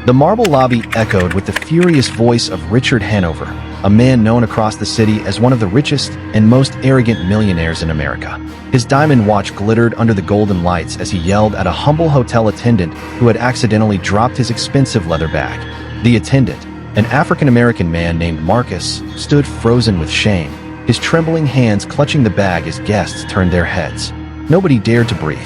The marble lobby echoed with the furious voice of Richard Hanover, a man known across the city as one of the richest and most arrogant millionaires in America. His diamond watch glittered under the golden lights as he yelled at a humble hotel attendant who had accidentally dropped his expensive leather bag. The attendant, an African-American man named Marcus, stood frozen with shame, his trembling hands clutching the bag as guests turned their heads. Nobody dared to breathe.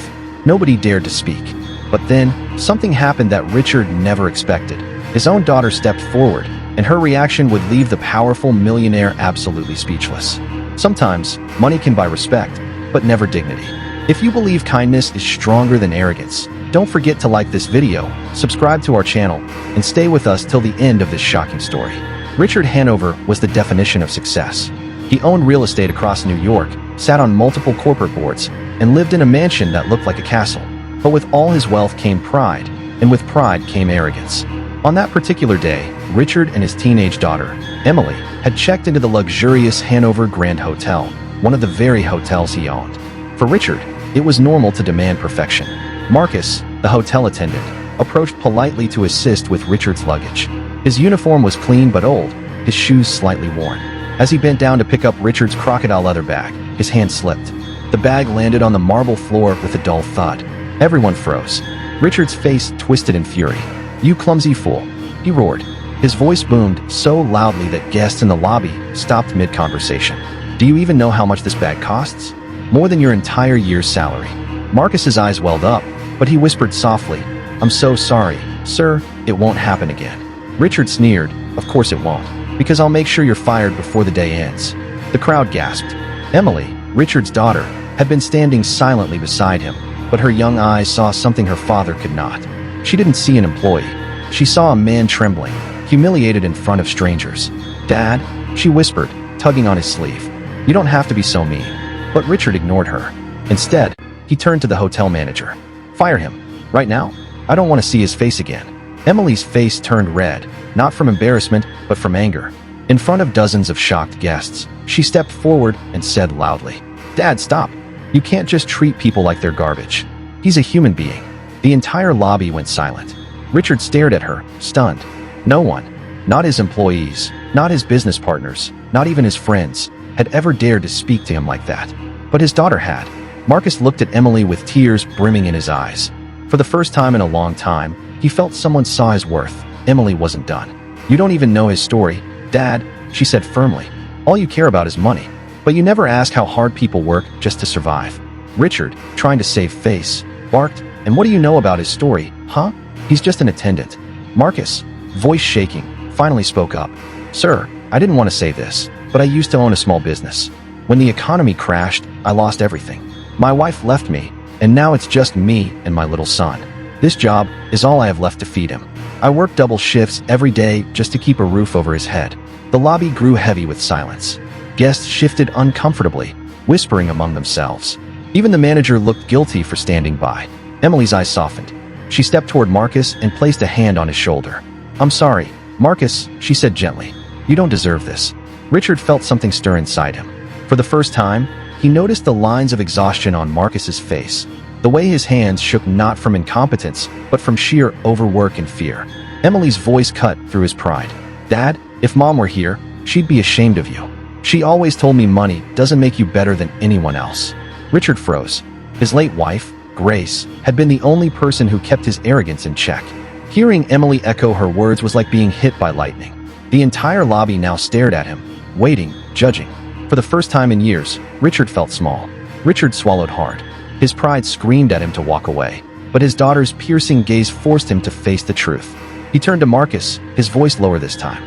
Nobody dared to speak. But then, something happened that Richard never expected. His own daughter stepped forward, and her reaction would leave the powerful millionaire absolutely speechless. Sometimes, money can buy respect, but never dignity. If you believe kindness is stronger than arrogance, don't forget to like this video, subscribe to our channel, and stay with us till the end of this shocking story. Richard Hanover was the definition of success. He owned real estate across New York, sat on multiple corporate boards, and lived in a mansion that looked like a castle. But with all his wealth came pride, and with pride came arrogance. On that particular day, Richard and his teenage daughter, Emily, had checked into the luxurious Hanover Grand Hotel, one of the very hotels he owned. For Richard, it was normal to demand perfection. Marcus, the hotel attendant, approached politely to assist with Richard's luggage. His uniform was clean but old, his shoes slightly worn. As he bent down to pick up Richard's crocodile leather bag, his hand slipped. The bag landed on the marble floor with a dull thud. Everyone froze. Richard's face twisted in fury. "You clumsy fool," he roared. His voice boomed so loudly that guests in the lobby stopped mid-conversation. "Do you even know how much this bag costs? More than your entire year's salary." Marcus's eyes welled up, but he whispered softly, "I'm so sorry, sir, it won't happen again." Richard sneered, "Of course it won't, because I'll make sure you're fired before the day ends." The crowd gasped. Emily, Richard's daughter, had been standing silently beside him, but her young eyes saw something her father could not. She didn't see an employee. She saw a man trembling, humiliated in front of strangers. "Dad," she whispered, tugging on his sleeve. "You don't have to be so mean." But Richard ignored her. Instead, he turned to the hotel manager. "Fire him. Right now. I don't want to see his face again." Emily's face turned red, not from embarrassment, but from anger. In front of dozens of shocked guests, she stepped forward and said loudly, "Dad, stop. You can't just treat people like they're garbage. He's a human being." The entire lobby went silent. Richard stared at her, stunned. No one, not his employees, not his business partners, not even his friends, had ever dared to speak to him like that. But his daughter had. Marcus looked at Emily with tears brimming in his eyes. For the first time in a long time, he felt someone saw his worth. Emily wasn't done. "You don't even know his story, Dad," she said firmly. "All you care about is money. But you never ask how hard people work just to survive." Richard, trying to save face, barked, "And what do you know about his story, huh? He's just an attendant." Marcus, voice shaking, finally spoke up. "Sir, I didn't want to say this, but I used to own a small business. When the economy crashed, I lost everything. My wife left me, and now it's just me and my little son. This job is all I have left to feed him. I work double shifts every day just to keep a roof over his head." The lobby grew heavy with silence. Guests shifted uncomfortably, whispering among themselves. Even the manager looked guilty for standing by. Emily's eyes softened. She stepped toward Marcus and placed a hand on his shoulder. "I'm sorry, Marcus," she said gently. "You don't deserve this." Richard felt something stir inside him. For the first time, he noticed the lines of exhaustion on Marcus's face, the way his hands shook not from incompetence, but from sheer overwork and fear. Emily's voice cut through his pride. "Dad, if Mom were here, she'd be ashamed of you. She always told me money doesn't make you better than anyone else." Richard froze. His late wife, Grace, had been the only person who kept his arrogance in check. Hearing Emily echo her words was like being hit by lightning. The entire lobby now stared at him, waiting, judging. For the first time in years, Richard felt small. Richard swallowed hard. His pride screamed at him to walk away, but his daughter's piercing gaze forced him to face the truth. He turned to Marcus, his voice lower this time.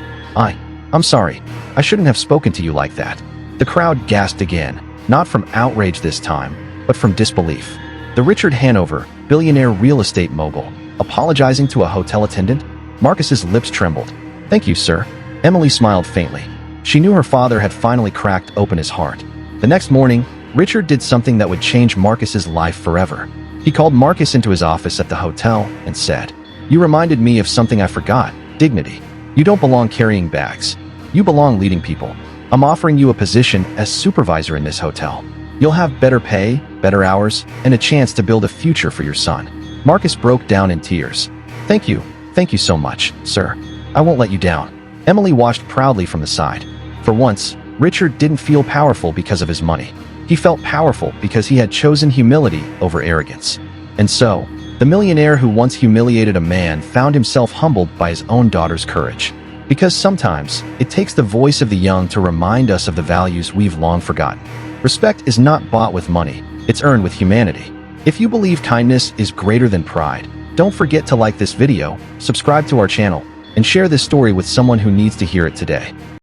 I'm sorry. I shouldn't have spoken to you like that." The crowd gasped again, not from outrage this time, but from disbelief. The Richard Hanover, billionaire real estate mogul, apologizing to a hotel attendant? Marcus's lips trembled. "Thank you, sir." Emily smiled faintly. She knew her father had finally cracked open his heart. The next morning, Richard did something that would change Marcus's life forever. He called Marcus into his office at the hotel and said, "You reminded me of something I forgot, dignity. You don't belong carrying bags. You belong leading people. I'm offering you a position as supervisor in this hotel. You'll have better pay, better hours, and a chance to build a future for your son." Marcus broke down in tears. Thank Thank you so much, sir. I won't let you down. Emily watched proudly from the side. For once, Richard didn't feel powerful because of his money. He felt powerful because he had chosen humility over arrogance. And so, the millionaire who once humiliated a man found himself humbled by his own daughter's courage. Because sometimes, it takes the voice of the young to remind us of the values we've long forgotten. Respect is not bought with money, it's earned with humanity. If you believe kindness is greater than pride, don't forget to like this video, subscribe to our channel, and share this story with someone who needs to hear it today.